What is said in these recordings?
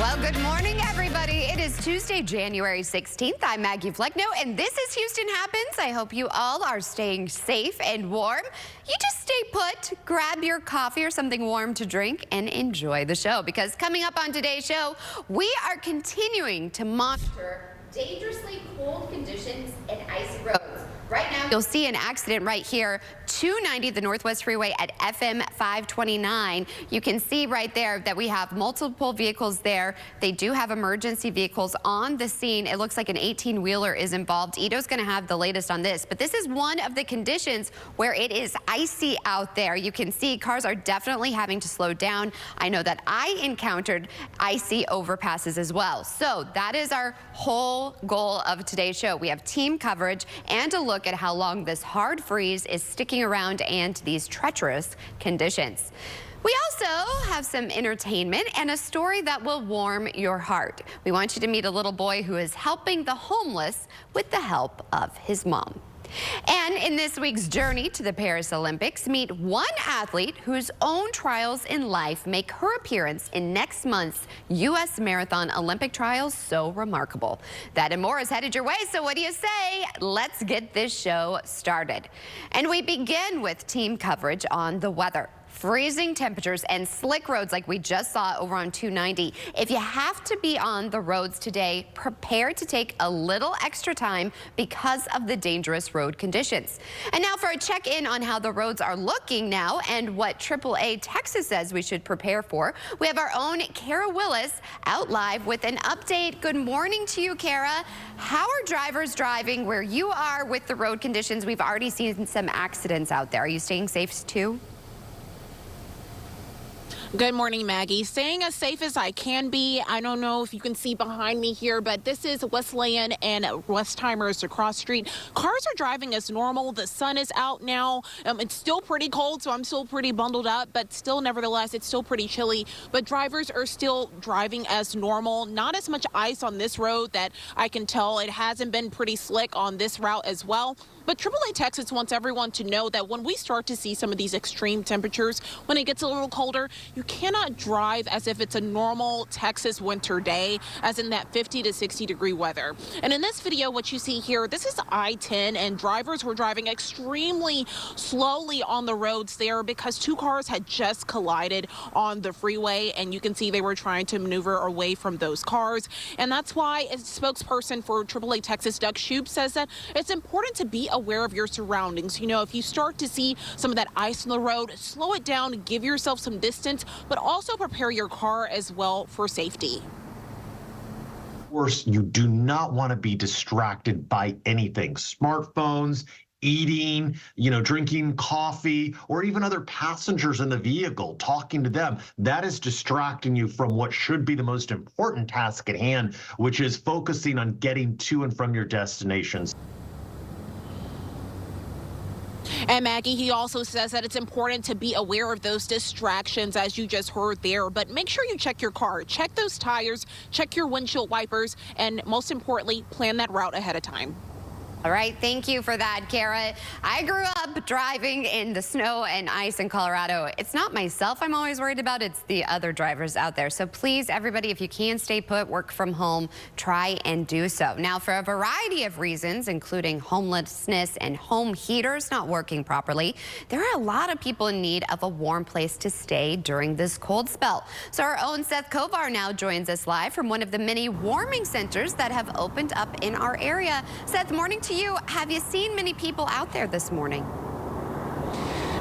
Well, good morning, everybody. It is Tuesday, January 16th. I'm Maggie Fleckno, and this is Houston Happens. I hope you all are staying safe and warm. You just stay put, grab your coffee or something warm to drink, and enjoy the show. Because coming up on today's show, we are continuing to monitor dangerously cold conditions and icy roads. Right now, you'll see an accident right here, 290, the Northwest Freeway at FM 529. You can see right there that we have multiple vehicles there. They do have emergency vehicles on the scene. It looks like an 18-wheeler is involved. Ito's going to have the latest on this, but this is one of the conditions where it is icy out there. You can see cars are definitely having to slow down. I know that I encountered icy overpasses as well. So that is our whole goal of today's show. We have team coverage and a look at how long this hard freeze is sticking around and these treacherous conditions. We also have some entertainment and a story that will warm your heart. We want you to meet a little boy who is helping the homeless with the help of his mom. And in this week's journey to the Paris Olympics, meet one athlete whose own trials in life make her appearance in next month's U.S. Marathon Olympic trials so remarkable. That and more is headed your way, so what do you say? Let's get this show started. And we begin with team coverage on the weather. Freezing temperatures and slick roads like we just saw over on 290. If you have to be on the roads today, prepare to take a little extra time because of the dangerous road conditions. And now for a check-in on how the roads are looking now and what AAA Texas says we should prepare for, we have our own Kara Willis out live with an update. Good morning to you, Kara. How are drivers driving where you are with the road conditions? We've already seen some accidents out there. Are you staying safe too? Good morning, Maggie. Staying as safe as I can be. I don't know if you can see behind me here, but this is Wesleyan and Westheimer's across street. Cars are driving as normal. The sun is out now. It's still pretty cold, so I'm still pretty bundled up, but still, nevertheless, it's still pretty chilly. But drivers are still driving as normal. Not as much ice on this road that I can tell. It hasn't been pretty slick on this route as well. But AAA Texas wants everyone to know that when we start to see some of these extreme temperatures, when it gets a little colder, you cannot drive as if it's a normal Texas winter day, as in that 50 to 60 degree weather. And in this video, what you see here, this is I-10, and drivers were driving extremely slowly on the roads there because two cars had just collided on the freeway, and you can see they were trying to maneuver away from those cars. And that's why a spokesperson for AAA Texas, Doug Shoup, says that it's important to be aware of your surroundings. You know, if you start to see some of that ice on the road, slow it down, give yourself some distance, but also prepare your car as well for safety. Of course, you do not want to be distracted by anything. Smartphones, eating, drinking coffee, or even other passengers in the vehicle, talking to them. That is distracting you from what should be the most important task at hand, which is focusing on getting to and from your destinations. And Maggie, he also says that it's important to be aware of those distractions, as you just heard there. But make sure you check your car, check those tires, check your windshield wipers, and most importantly, plan that route ahead of time. All right, thank you for that, Kara. I grew up driving in the snow and ice in Colorado. It's not myself I'm always worried about, it's the other drivers out there. So please, everybody, if you can stay put, work from home, try and do so. Now, for a variety of reasons, including homelessness and home heaters not working properly, there are a lot of people in need of a warm place to stay during this cold spell. So our own Seth Kovar now joins us live from one of the many warming centers that have opened up in our area. Seth, morning to you. Have you seen many people out there this morning?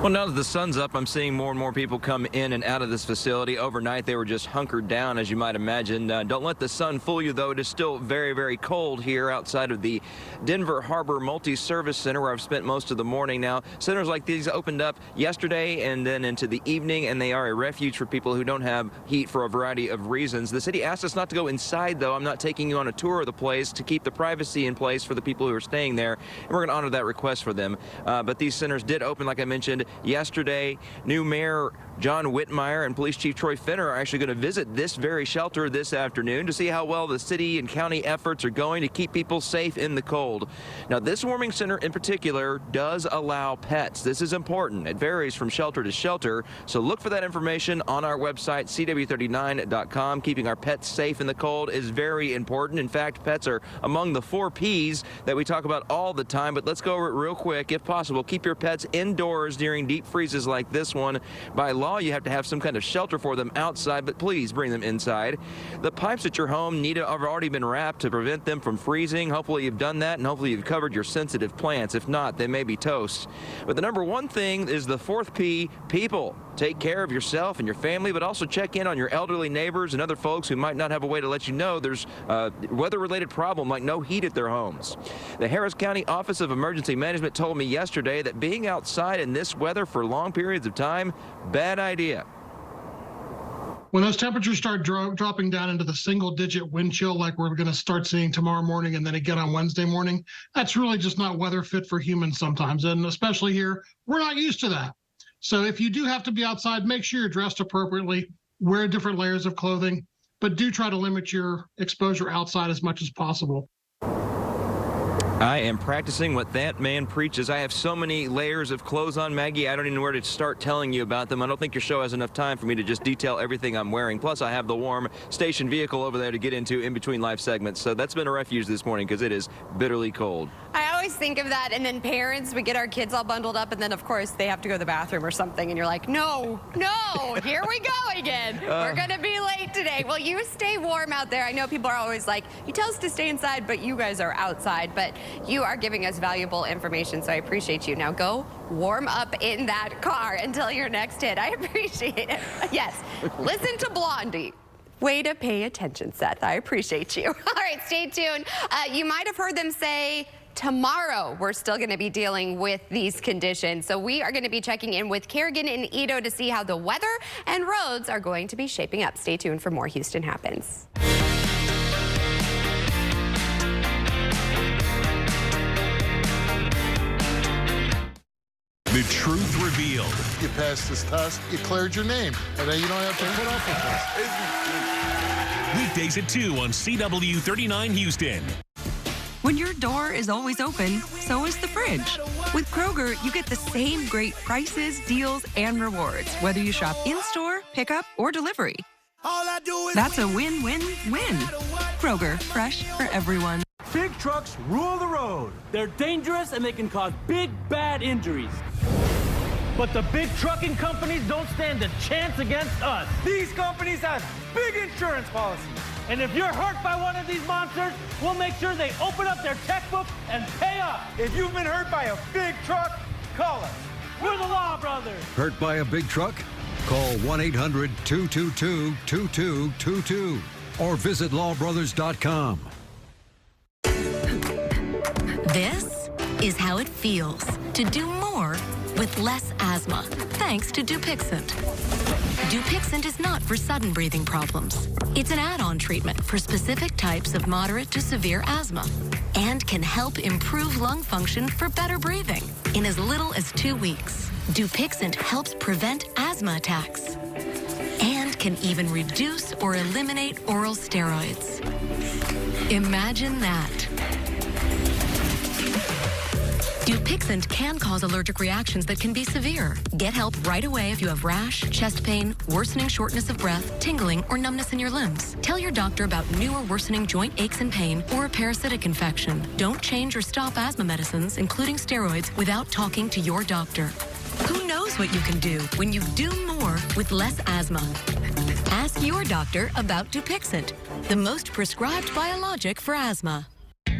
Well, now that the sun's up, I'm seeing more and more people come in and out of this facility. Overnight, they were just hunkered down, as you might imagine. Don't let the sun fool you, though. It is still very, very cold here outside of the Denver Harbor Multi-Service Center, where I've spent most of the morning now. Centers like these opened up yesterday and then into the evening, and they are a refuge for people who don't have heat for a variety of reasons. The city asked us not to go inside, though. I'm not taking you on a tour of the place to keep the privacy in place for the people who are staying there, and we're going to honor that request for them. But these centers did open, like I mentioned, yesterday. New Mayor John Whitmire and Police Chief Troy Finner are actually going to visit this very shelter this afternoon to see how well the city and county efforts are going to keep people safe in the cold. Now, this warming center in particular does allow pets. This is important. It varies from shelter to shelter, so look for that information on our website, cw39.com. Keeping our pets safe in the cold is very important. In fact, pets are among the 4 Ps that we talk about all the time, but let's go over it real quick. If possible, keep your pets indoors during deep freezes like this one. By law, you have to have some kind of shelter for them outside, but please bring them inside. The pipes at your home have already been wrapped to prevent them from freezing. Hopefully you've done that, and hopefully you've covered your sensitive plants. If not, they may be toast. But the number one thing is the 4th P, people. Take care of yourself and your family, but also check in on your elderly neighbors and other folks who might not have a way to let you know there's a weather-related problem like no heat at their homes. The Harris County Office of Emergency Management told me yesterday that being outside in this weather for long periods of time, bad idea. When those temperatures start dropping down into the single-digit wind chill like we're going to start seeing tomorrow morning and then again on Wednesday morning, that's really just not weather fit for humans sometimes. And especially here, we're not used to that. So if you do have to be outside, make sure you're dressed appropriately, wear different layers of clothing, but do try to limit your exposure outside as much as possible. I am practicing what that man preaches. I have so many layers of clothes on, Maggie, I don't even know where to start telling you about them. I don't think your show has enough time for me to just detail everything I'm wearing. Plus, I have the warm station vehicle over there to get into in between live segments. So that's been a refuge this morning because it is bitterly cold. I always think of that, and then parents, we get our kids all bundled up, and then, of course, they have to go to the bathroom or something, and you're like, no, here we go again. We're going to be late today. Well, you stay warm out there. I know people are always like, you tell us to stay inside, but you guys are outside. But you are giving us valuable information, so I appreciate you. Now go warm up in that car until your next hit. I appreciate it. Yes, listen to Blondie. Way to pay attention, Seth. I appreciate you. All right, stay tuned. You might have heard them say tomorrow we're still going to be dealing with these conditions. So we are going to be checking in with Kerrigan and Ito to see how the weather and roads are going to be shaping up. Stay tuned for more Houston Happens. The truth revealed. You passed this test, you cleared your name, and then you don't have to put up with this. Weekdays at 2 on CW39 Houston. When your door is always open, so is the fridge. With Kroger, you get the same great prices, deals, and rewards, whether you shop in-store, pickup, or delivery. That's a win-win-win. Kroger, fresh for everyone. Big trucks rule the road. They're dangerous and they can cause big, bad injuries. But the big trucking companies don't stand a chance against us. These companies have big insurance policies. And if you're hurt by one of these monsters, we'll make sure they open up their checkbook and pay up. If you've been hurt by a big truck, call us. We're the Law Brothers. Hurt by a big truck? Call 1-800-222-2222 or visit lawbrothers.com. This is how it feels to do more with less asthma, thanks to Dupixent. Dupixent is not for sudden breathing problems. It's an add-on treatment for specific types of moderate to severe asthma and can help improve lung function for better breathing in as little as 2 weeks. Dupixent helps prevent asthma attacks and can even reduce or eliminate oral steroids. Imagine that. Dupixent can cause allergic reactions that can be severe. Get help right away if you have rash, chest pain, worsening shortness of breath, tingling, or numbness in your limbs. Tell your doctor about new or worsening joint aches and pain or a parasitic infection. Don't change or stop asthma medicines, including steroids, without talking to your doctor. Who knows what you can do when you do more with less asthma? Ask your doctor about Dupixent, the most prescribed biologic for asthma.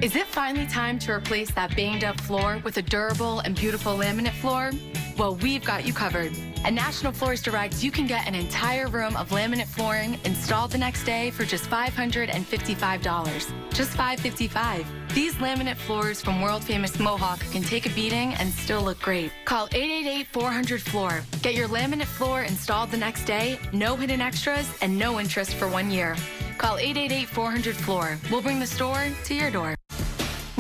Is it finally time to replace that banged up floor with a durable and beautiful laminate floor? Well, we've got you covered. At National Floors Direct, you can get an entire room of laminate flooring installed the next day for just $555. Just $555. These laminate floors from world-famous Mohawk can take a beating and still look great. Call 888-400-FLOOR. Get your laminate floor installed the next day, no hidden extras, and no interest for 1 year. Call 888-400-FLOOR. We'll bring the store to your door.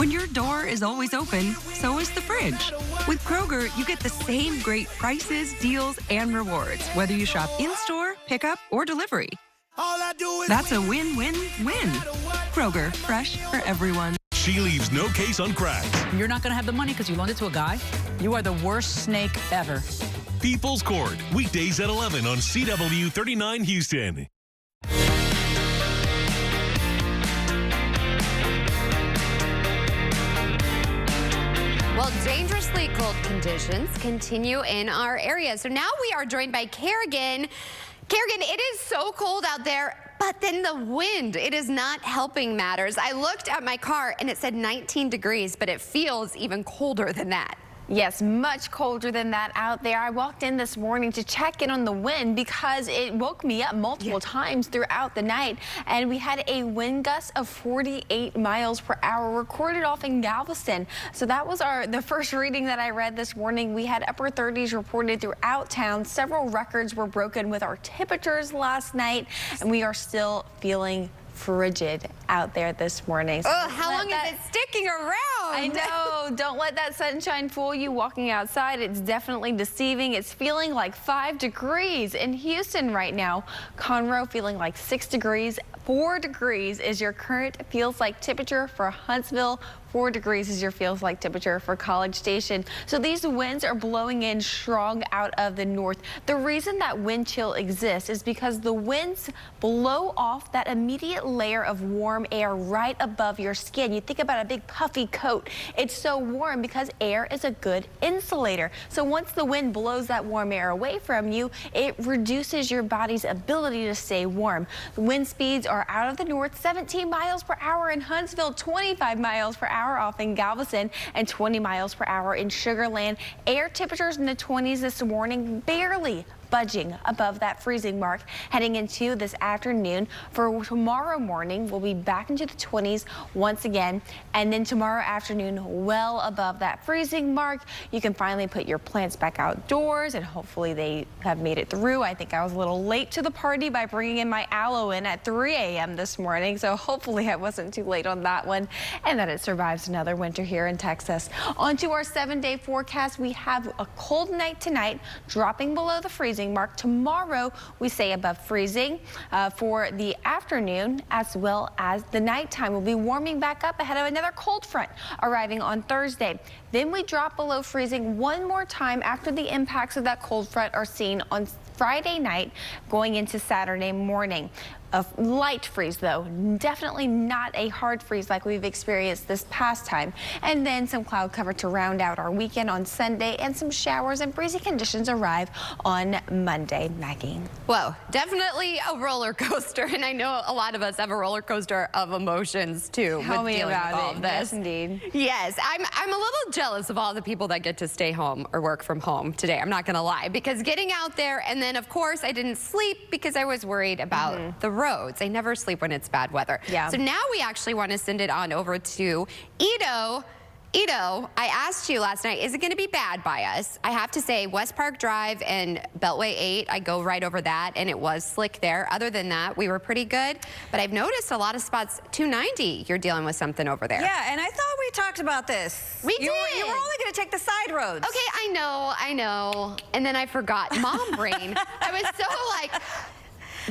When your door is always open, so is the fridge. With Kroger, you get the same great prices, deals, and rewards, whether you shop in-store, pickup, or delivery. That's a win-win-win. Kroger, fresh for everyone. She leaves no case uncracked. You're not going to have the money because you loaned it to a guy? You are the worst snake ever. People's Court, weekdays at 11 on CW 39 Houston. Well, dangerously cold conditions continue in our area. So now we are joined by Kerrigan. Kerrigan, it is so cold out there, but then the wind, it is not helping matters. I looked at my car and it said 19 degrees, but it feels even colder than that. Yes, much colder than that out there. I walked in this morning to check in on the wind because it woke me up multiple times throughout the night. And we had a wind gust of 48 miles per hour recorded off in Galveston. So that was the first reading that I read this morning. We had upper 30s reported throughout town. Several records were broken with our temperatures last night, and we are still feeling frigid out there this morning. So how long is it sticking around? I know. Don't let that sunshine fool you walking outside. It's definitely deceiving. It's feeling like 5 degrees in Houston right now. Conroe feeling like 6 degrees. 4 degrees is your current feels like temperature for Huntsville. 4 degrees is your feels like temperature for College Station. So these winds are blowing in strong out of the north. The reason that wind chill exists is because the winds blow off that immediate layer of warm air right above your skin. You think about a big puffy coat. It's so warm because air is a good insulator. So once the wind blows that warm air away from you, it reduces your body's ability to stay warm. The wind speeds are out of the north, 17 miles per hour in Huntsville, 25 miles per hour off in Galveston, and 20 miles per hour in Sugar Land. Air temperatures in the 20s this morning, barely budging above that freezing mark heading into this afternoon. For tomorrow morning, we'll be back into the 20s once again, and then tomorrow afternoon, well above that freezing mark. You can finally put your plants back outdoors, and hopefully they have made it through. I think I was a little late to the party by bringing in my aloe in at 3 a.m. this morning, so hopefully I wasn't too late on that one, and that it survives another winter here in Texas. On to our 7-day forecast. We have a cold night tonight, dropping below the freezing mark. Tomorrow we say above freezing for the afternoon, as well as the nighttime. We'll be warming back up ahead of another cold front arriving on Thursday. Then we drop below freezing one more time after the impacts of that cold front are seen on Friday night going into Saturday morning. A light freeze, though, definitely not a hard freeze like we've experienced this past time. And then some cloud cover to round out our weekend on Sunday, and some showers and breezy conditions arrive on Monday. Maggie. Whoa, definitely a roller coaster, and I know a lot of us have a roller coaster of emotions too. Tell me about all it. this. Yes, indeed. Yes, I'm a little jealous of all the people that get to stay home or work from home today. I'm not going to lie, because getting out there, and then of course I didn't sleep because I was worried about the roads. I never sleep when it's bad weather. Yeah. So now we actually want to send it on over to Ito. Ito, I asked you last night, is it going to be bad by us? I have to say, West Park Drive and Beltway 8, I go right over that, and it was slick there. Other than that, we were pretty good. But I've noticed a lot of spots, 290, you're dealing with something over there. Yeah, and I thought we talked about this. We did. You were only going to take the side roads. Okay, I know. And then I forgot. Mom brain. I was so like...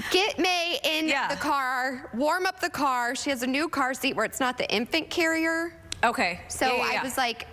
Get May in the car, warm up the car. She has a new car seat where it's not the infant carrier. Okay. So I was like,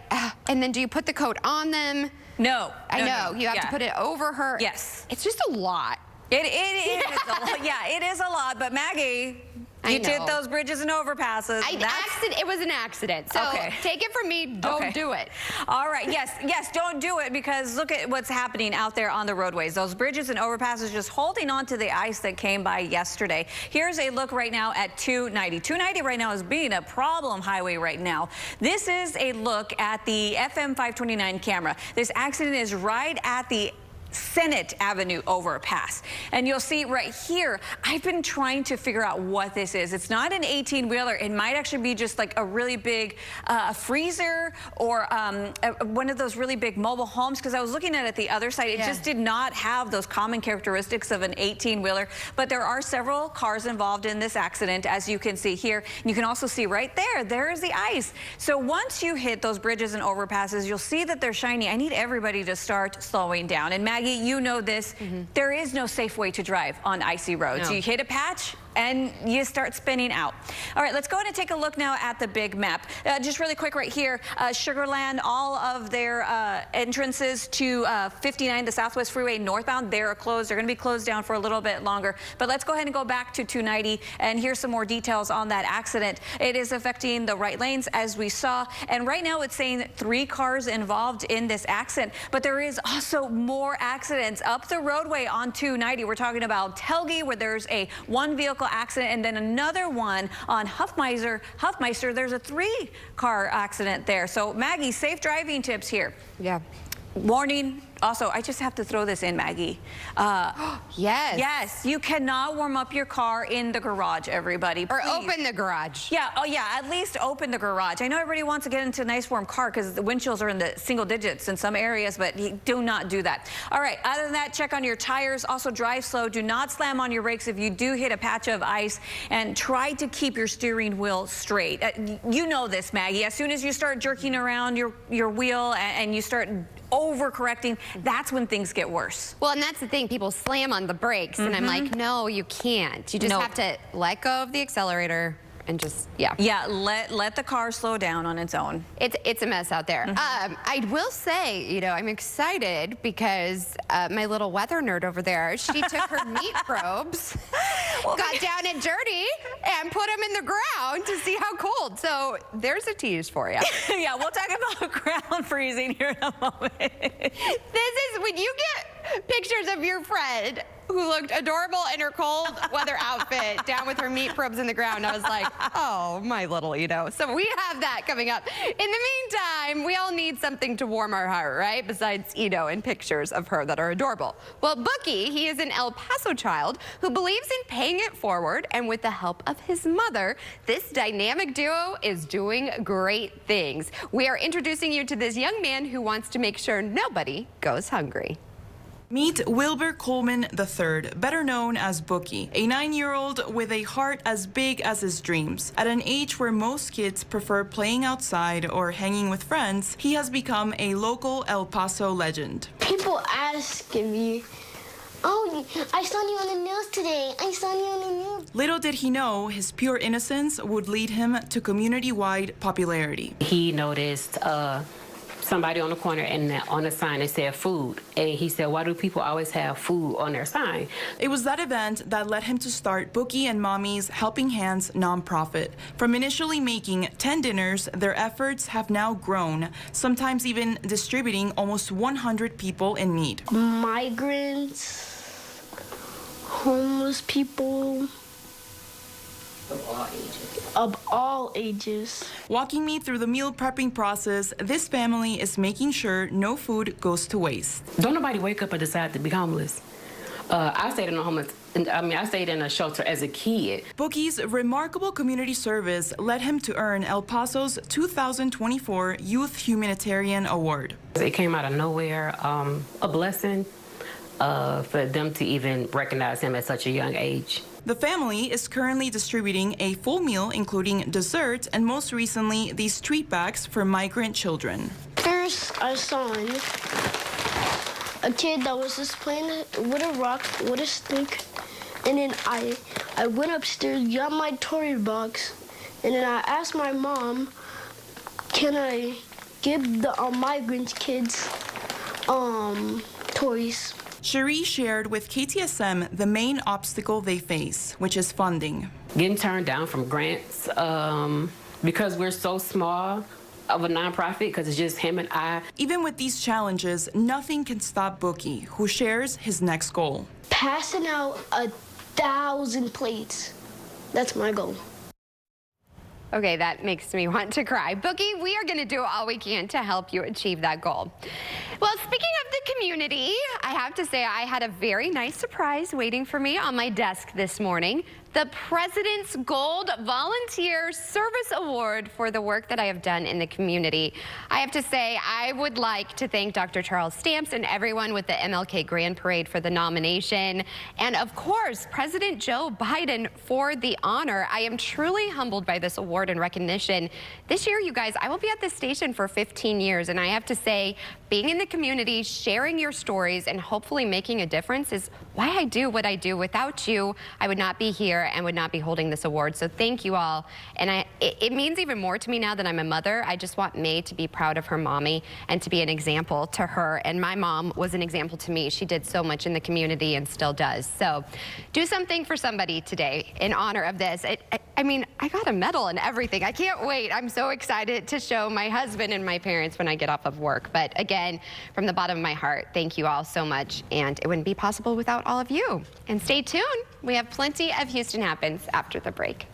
and then do you put the coat on them? No. I know. You have to put it over her. Yes. It's just a lot. It is a lot. Yeah, it is a lot. But Maggie, you did those bridges and overpasses. It was an accident. So take it from me, don't do it. All right. Yes, don't do it, because look at what's happening out there on the roadways. Those bridges and overpasses just holding on to the ice that came by yesterday. Here's a look right now at 290. 290 right now is being a problem highway right now. This is a look at the FM 529 camera. This accident is right at the Senate Avenue overpass. And you'll see right here, I've been trying to figure out what this is. It's not an 18-wheeler. It might actually be just like a really big freezer or one of those really big mobile homes, because I was looking at it the other side. It just did not have those common characteristics of an 18-wheeler. But there are several cars involved in this accident, as you can see here. You can also see right there, there is the ice. So once you hit those bridges and overpasses, you'll see that they're shiny. I need everybody to start slowing down. And Maggie, you know this, there is no safe way to drive on icy roads. No. You hit a patch and you start spinning out. All right, let's go ahead and take a look now at the big map. Just really quick right here, Sugar Land, all of their entrances to 59, the Southwest Freeway northbound, they're closed. They're going to be closed down for a little bit longer. But let's go ahead and go back to 290, and here's some more details on that accident. It is affecting the right lanes, as we saw, and right now it's saying 3 cars involved in this accident. But there is also more accidents up the roadway on 290. We're talking about Telge, where there's a 1-vehicle accident, and then another one on Huffmeister. There's a 3-car accident there. So Maggie, safe driving tips here. Yeah. Warning. Also, I just have to throw this in, Maggie. Yes. Yes, you cannot warm up your car in the garage, everybody. Or Please. open the garage. Yeah, oh yeah, at least open the garage. I know everybody wants to get into a nice warm car because the wind chills are in the single digits in some areas, but do not do that. All right, other than that, check on your tires. Also drive slow. Do not slam on your brakes if you do hit a patch of ice, and try to keep your steering wheel straight. You know this, Maggie. As soon as you start jerking around your wheel and you start overcorrecting, that's when things get worse. Well, and that's the thing. People slam on the brakes, and I'm like, no, you can't. You just have to let go of the accelerator and just, Yeah, let the car slow down on its own. It's a mess out there. I will say, you know, I'm excited because my little weather nerd over there, she took her meat probes, got down and dirty, and put them in the ground to see how cold. So there's a tease for you. Yeah, we'll talk about ground freezing here in a moment. This is when you get pictures of your friend who looked adorable in her cold weather outfit down with her meat probes in the ground. I was like, oh, my little Ito. So we have that coming up. In the meantime, we all need something to warm our heart, right? Besides Ito and pictures of her that are adorable. Well, Bookie, he is an El Paso child who believes in paying it forward, and with the help of his mother, this dynamic duo is doing great things. We are introducing you to this young man who wants to make sure nobody goes hungry. Meet Wilbur Coleman III, better known as Bookie, a 9-year-old with a heart as big as his dreams. At an age where most kids prefer playing outside or hanging with friends, he has become a local El Paso legend. People ask me, oh, I saw you on the news today. I saw you on the news. Little did he know his pure innocence would lead him to community-wide popularity. He noticed somebody on the corner and on the sign it said food, and he said, why do people always have food on their sign? It was that event that led him to start Bookie and Mommy's Helping Hands nonprofit. From initially making 10 dinners, their efforts have now grown, sometimes even distributing almost 100 people in need. Migrants, homeless people. Of all ages. Walking me through the meal prepping process, this family is making sure no food goes to waste. Don't nobody wake up and decide to be homeless. I stayed in a shelter as a kid. Bookie's remarkable community service led him to earn El Paso's 2024 Youth Humanitarian Award. It came out of nowhere, a blessing for them to even recognize him at such a young age. The family is currently distributing a full meal, including dessert, and most recently, these treat bags for migrant children. First, I saw a kid that was just playing with a rock, with a stick, and then I went upstairs, got my toy box, and then I asked my mom, can I give the migrant kids toys? Cherie shared with KTSM the main obstacle they face, which is funding. Getting turned down from grants because we're so small of a nonprofit, because it's just him and I. Even with these challenges, nothing can stop Bookie, who shares his next goal. Passing out 1,000 plates. That's my goal. Okay, that makes me want to cry. Bookie, we are going to do all we can to help you achieve that goal. Well, speaking of the community, I have to say I had a very nice surprise waiting for me on my desk this morning. The President's Gold Volunteer Service Award for the work that I have done in the community. I have to say, I would like to thank Dr. Charles Stamps and everyone with the MLK Grand Parade for the nomination. And of course, President Joe Biden for the honor. I am truly humbled by this award and recognition. This year, you guys, I will be at this station for 15 years. And I have to say, being in the community, sharing your stories, and hopefully making a difference is why I do what I do. Without you, I would not be here and would not be holding this award. So thank you all. And it means even more to me now that I'm a mother. I just want May to be proud of her mommy and to be an example to her. And my mom was an example to me. She did so much in the community and still does. So do something for somebody today in honor of this. I mean, I got a medal and everything. I can't wait. I'm so excited to show my husband and my parents when I get off of work. But again, from the bottom of my heart, thank you all so much. And it wouldn't be possible without all of you. And stay tuned. We have plenty of Houston Happens after the break.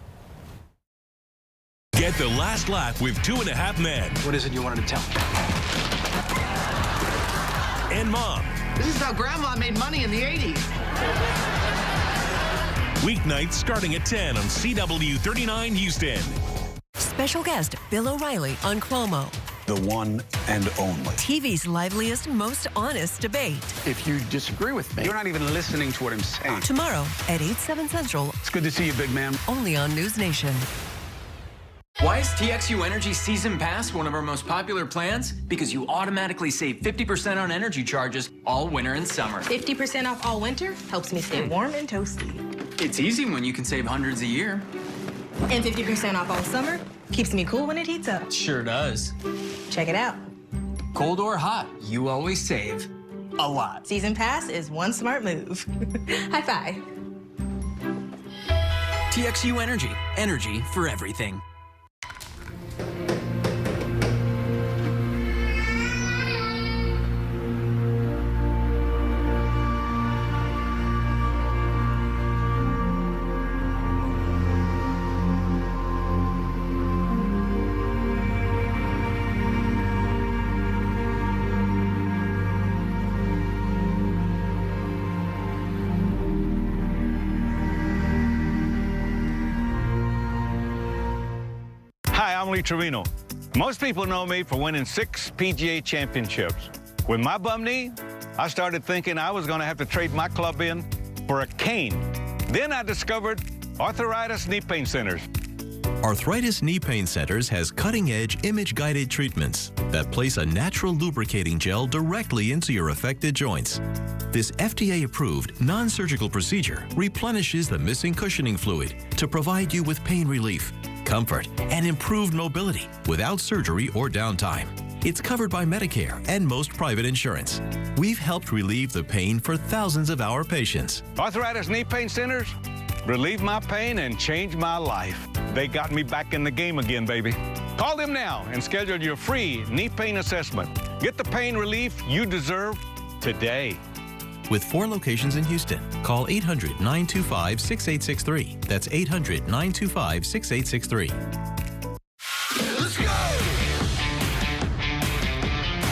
Get the last laugh with 2.5 Men. What is it you wanted to tell me? And Mom. This is how Grandma made money in the 80s. Weeknights starting at 10 on CW 39 Houston. Special guest Bill O'Reilly on Cuomo. The one and only. TV's liveliest, most honest debate. If you disagree with me, you're not even listening to what I'm saying. Tomorrow at 8, 7 Central. It's good to see you, big man. Only on News Nation. Why is TXU Energy Season Pass one of our most popular plans? Because you automatically save 50% on energy charges all winter and summer. 50% off all winter helps me stay warm and toasty. It's easy when you can save hundreds a year. And 50% off all summer keeps me cool when it heats up. Sure does. Check it out. Cold or hot, you always save a lot. Season Pass is one smart move. High five. TXU Energy. Energy for everything. Hi, I'm Lee Trevino. Most people know me for winning 6 PGA championships. With my bum knee, I started thinking I was going to have to trade my club in for a cane. Then I discovered Arthritis Knee Pain Centers. Arthritis Knee Pain Centers has cutting-edge image-guided treatments that place a natural lubricating gel directly into your affected joints. This FDA-approved, non-surgical procedure replenishes the missing cushioning fluid to provide you with pain relief, comfort, and improved mobility without surgery or downtime. It's covered by Medicare and most private insurance. We've helped relieve the pain for thousands of our patients. Arthritis Knee Pain Centers relieve my pain and change my life. They got me back in the game again, baby. Call them now and schedule your free knee pain assessment. Get the pain relief you deserve today. With 4 locations in Houston, call 800-925-6863. That's 800-925-6863. Let's go!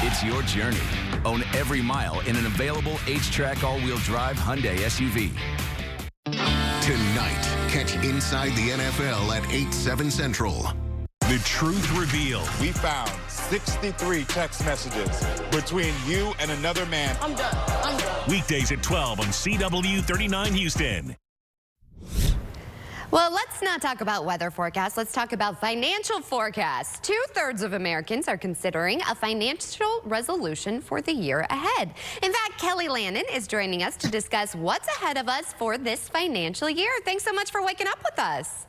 It's your journey. Own every mile in an available H-Track all-wheel drive Hyundai SUV. Tonight, catch Inside the NFL at 8, 7 Central. The Truth Revealed. We found 63 text messages between you and another man. I'm done. Weekdays at 12 on CW 39 Houston. Well, let's not talk about weather forecasts. Let's talk about financial forecasts. 2/3 of Americans are considering a financial resolution for the year ahead. In fact, Kelly Lannon is joining us to discuss what's ahead of us for this financial year. Thanks so much for waking up with us.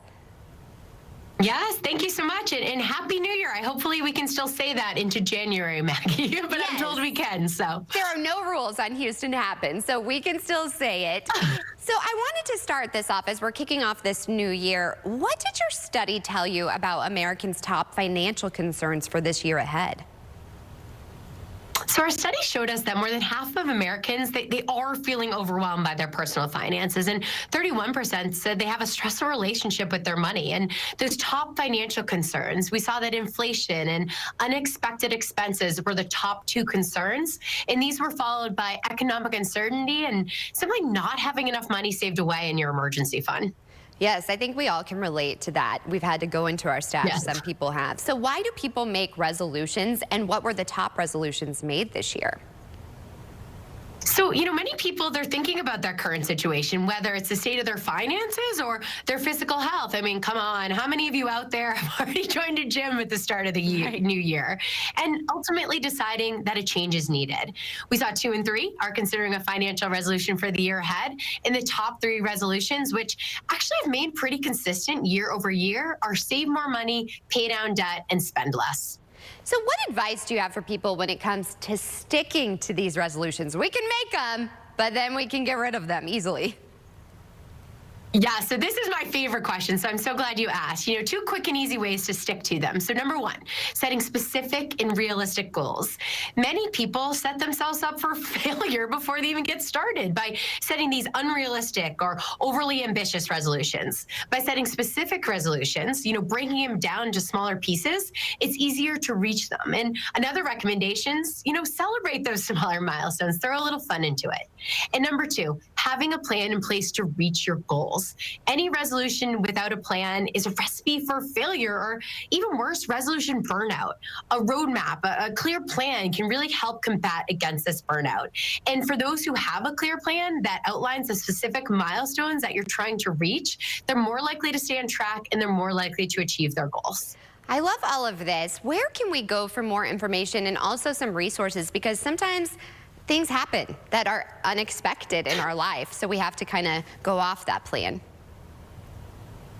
Yes, thank you so much, and Happy New Year. Hopefully we can still say that into January, Maggie, but yes. I'm told we can, so. There are no rules on Houston Happens, so we can still say it. So I wanted to start this off as we're kicking off this new year. What did your study tell you about Americans' top financial concerns for this year ahead? So our study showed us that more than half of Americans, they are feeling overwhelmed by their personal finances, and 31% said they have a stressful relationship with their money. And those top financial concerns, we saw that inflation and unexpected expenses were the top two concerns, and these were followed by economic uncertainty and simply not having enough money saved away in your emergency fund. Yes, I think we all can relate to that. We've had to go into our stash, Yes. Some people have. So why do people make resolutions, and what were the top resolutions made this year? So, many people, they're thinking about their current situation, whether it's the state of their finances or their physical health. I mean, come on, how many of you out there have already joined a gym at the start of the new year? And ultimately deciding that a change is needed. We saw 2 and 3 are considering a financial resolution for the year ahead. And the top 3 resolutions, which actually have made pretty consistent year over year, are save more money, pay down debt, and spend less. So what advice do you have for people when it comes to sticking to these resolutions? We can make them, but then we can get rid of them easily. Yeah, so this is my favorite question, so I'm so glad you asked. 2 quick and easy ways to stick to them. So number 1, setting specific and realistic goals. Many people set themselves up for failure before they even get started by setting these unrealistic or overly ambitious resolutions. By setting specific resolutions, breaking them down to smaller pieces, it's easier to reach them. And another recommendation is, celebrate those smaller milestones, throw a little fun into it. And number 2, having a plan in place to reach your goals. Any resolution without a plan is a recipe for failure, or even worse, resolution burnout. A roadmap, a clear plan can really help combat against this burnout. And for those who have a clear plan that outlines the specific milestones that you're trying to reach, they're more likely to stay on track and they're more likely to achieve their goals. I love all of this. Where can we go for more information and also some resources? Because sometimes things happen that are unexpected in our life, so we have to kind of go off that plan.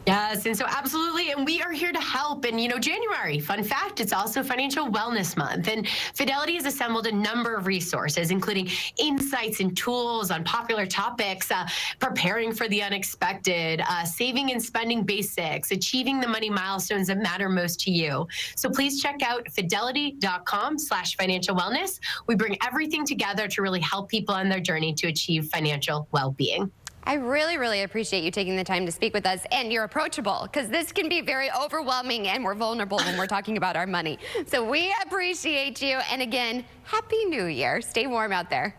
Yes, and so absolutely, and we are here to help. And January, fun fact, it's also Financial Wellness Month, and Fidelity has assembled a number of resources, including insights and tools on popular topics, preparing for the unexpected, saving and spending basics, achieving the money milestones that matter most to you. So please check out fidelity.com/financial wellness. We bring everything together to really help people on their journey to achieve financial well-being. I really, really appreciate you taking the time to speak with us, and you're approachable, because this can be very overwhelming and we're vulnerable when we're talking about our money. So we appreciate you, and again, Happy New Year. Stay warm out there.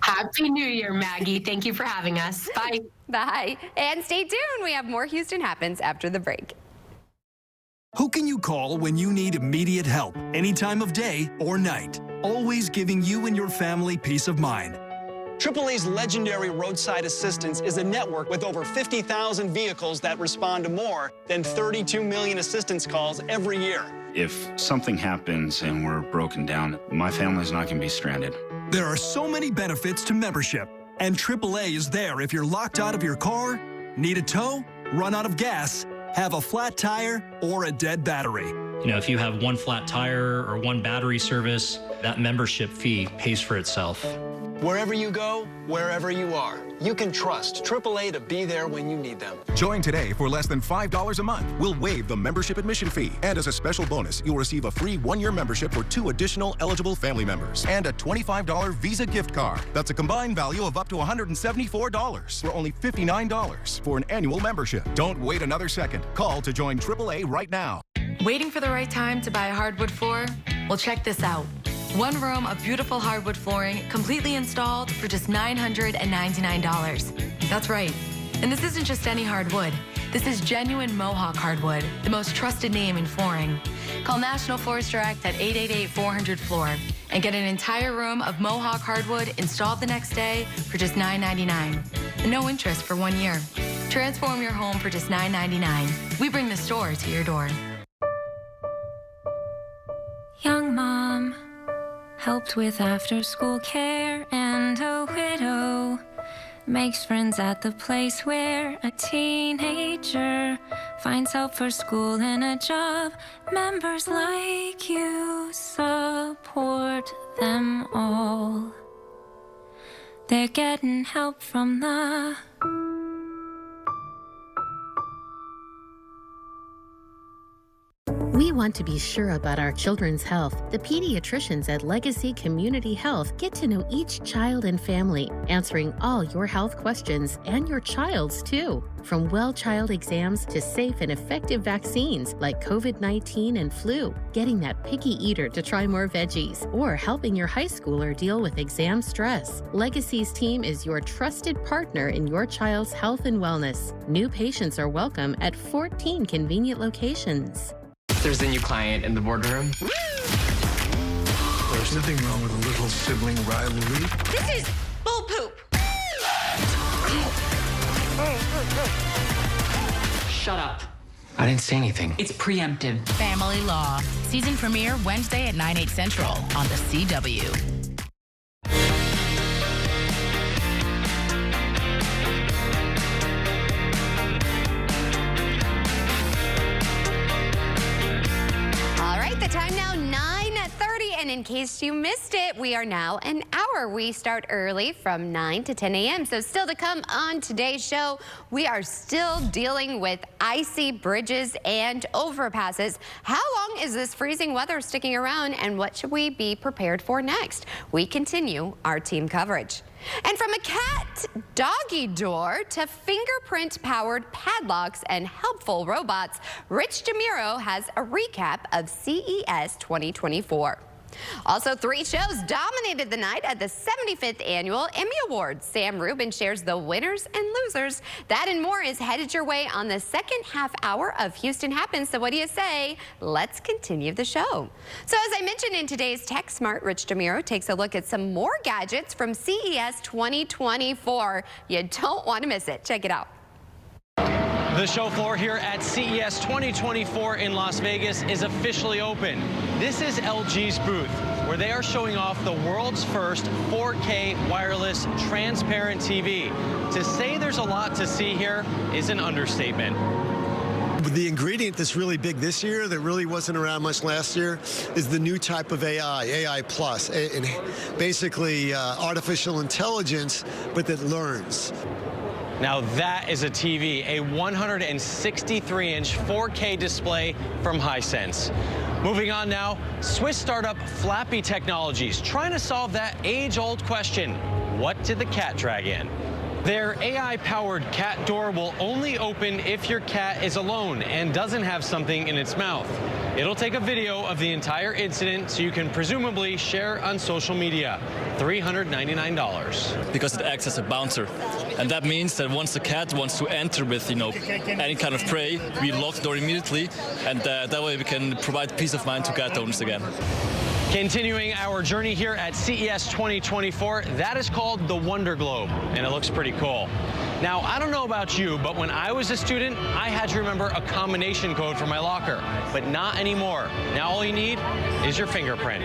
Happy New Year, Maggie. Thank you for having us. Bye. Bye. And stay tuned. We have more Houston Happens after the break. Who can you call when you need immediate help, any time of day or night? Always giving you and your family peace of mind. AAA's legendary roadside assistance is a network with over 50,000 vehicles that respond to more than 32 million assistance calls every year. If something happens and we're broken down, my family's not going to be stranded. There are so many benefits to membership, and AAA is there if you're locked out of your car, need a tow, run out of gas, have a flat tire, or a dead battery. If you have one flat tire or one battery service, that membership fee pays for itself. Wherever you go, wherever you are, you can trust AAA to be there when you need them. Join today for less than $5 a month. We'll waive the membership admission fee. And as a special bonus, you'll receive a free 1-year membership for 2 additional eligible family members. And a $25 Visa gift card. That's a combined value of up to $174 for only $59 for an annual membership. Don't wait another second. Call to join AAA right now. Waiting for the right time to buy a hardwood floor? Well, check this out. 1 room of beautiful hardwood flooring, completely installed for just $999. That's right. And this isn't just any hardwood. This is genuine Mohawk hardwood, the most trusted name in flooring. Call National Floors Direct at 888-400-FLOOR and get an entire room of Mohawk hardwood installed the next day for just $999. And no interest for 1 year. Transform your home for just $999. We bring the store to your door. Young mom helped with after-school care, and a widow makes friends at the place where a teenager finds help for school and a job. Members like you support them all. They're getting help from the We want to be sure about our children's health. The pediatricians at Legacy Community Health get to know each child and family, answering all your health questions and your child's too. From well child exams to safe and effective vaccines like COVID-19 and flu, getting that picky eater to try more veggies, or helping your high schooler deal with exam stress. Legacy's team is your trusted partner in your child's health and wellness. New patients are welcome at 14 convenient locations. There's a new client in the boardroom. There's nothing wrong with a little sibling rivalry. This is bull poop. Shut up. I didn't say anything. It's preemptive. Family Law. Season premiere Wednesday at 9/8 Central on the CW. The time now 9:30, and in case you missed it, we are now an hour. We start early from 9 to 10 a.m. So still to come on today's show, we are still dealing with icy bridges and overpasses. How long is this freezing weather sticking around, and what should we be prepared for next? We continue our team coverage. And from a cat doggy door to fingerprint-powered padlocks and helpful robots, Rich DeMuro has a recap of CES 2024. Also, 3 shows dominated the night at the 75th Annual Emmy Awards. Sam Rubin shares the winners and losers. That and more is headed your way on the second half hour of Houston Happens. So what do you say? Let's continue the show. So as I mentioned in today's Tech Smart, Rich DeMuro takes a look at some more gadgets from CES 2024. You don't want to miss it. Check it out. The show floor here at CES 2024 in Las Vegas is officially open. This is LG's booth, where they are showing off the world's first 4K wireless transparent TV. To say there's a lot to see here is an understatement. The ingredient that's really big this year that really wasn't around much last year is the new type of AI Plus, and basically artificial intelligence, but that learns. Now that is a TV, a 163-inch 4K display from Hisense. Moving on now, Swiss startup Flappy Technologies trying to solve that age-old question, what did the cat drag in? Their AI-powered cat door will only open if your cat is alone and doesn't have something in its mouth. It'll take a video of the entire incident so you can presumably share on social media. $399. Because it acts as a bouncer. And that means that once the cat wants to enter with, any kind of prey, we lock the door immediately, and that way we can provide peace of mind to cat owners again. Continuing our journey here at CES 2024, that is called the Wonder Globe, and it looks pretty cool. Now, I don't know about you, but when I was a student, I had to remember a combination code for my locker, but not anymore. Now all you need is your fingerprint.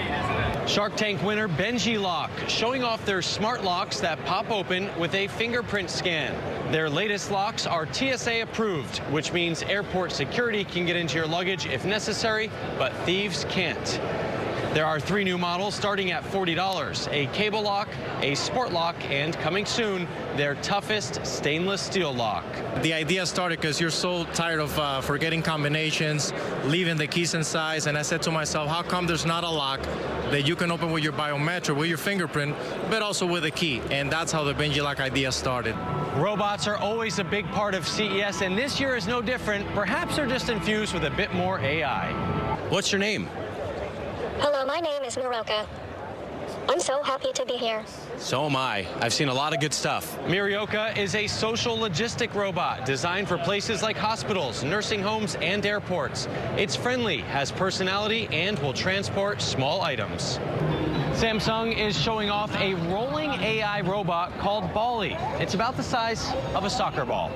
Shark Tank winner Benji Lock showing off their smart locks that pop open with a fingerprint scan. Their latest locks are TSA approved, which means airport security can get into your luggage if necessary, but thieves can't. There are 3 new models starting at $40, a cable lock, a sport lock, and coming soon, their toughest stainless steel lock. The idea started because you're so tired of forgetting combinations, leaving the keys inside, and I said to myself, how come there's not a lock that you can open with your biometric, with your fingerprint, but also with a key? And that's how the Benji Lock idea started. Robots are always a big part of CES, and this year is no different. Perhaps they're just infused with a bit more AI. What's your name? Hello, my name is Miroka. I'm so happy to be here. So am I. I've seen a lot of good stuff. Mirioka is a social logistic robot designed for places like hospitals, nursing homes, and airports. It's friendly, has personality, and will transport small items. Samsung is showing off a rolling AI robot called Bali. It's about the size of a soccer ball.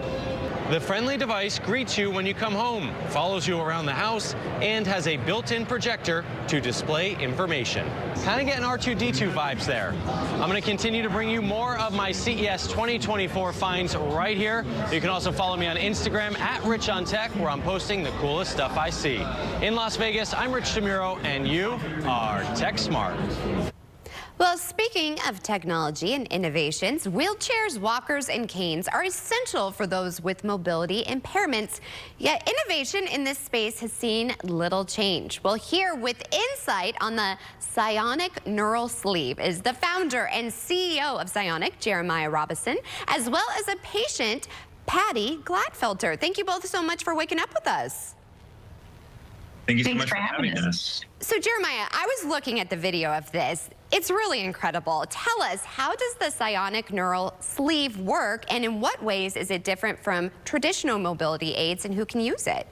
The friendly device greets you when you come home, follows you around the house, and has a built-in projector to display information. Kind of getting R2-D2 vibes there. I'm going to continue to bring you more of my CES 2024 finds right here. You can also follow me on Instagram at RichOnTech, where I'm posting the coolest stuff I see. In Las Vegas, I'm Rich DeMuro, and you are Tech Smart. Well, speaking of technology and innovations, wheelchairs, walkers, and canes are essential for those with mobility impairments. Yet innovation in this space has seen little change. Well, here with insight on the Sionic Neural Sleeve is the founder and CEO of Sionic, Jeremiah Robison, as well as a patient, Patty Gladfelter. Thank you both so much for waking up with us. Thank you so much for having us. So Jeremiah, I was looking at the video of this. It's really incredible. Tell us, how does the Sionic Neural Sleeve work, and in what ways is it different from traditional mobility aids, and who can use it?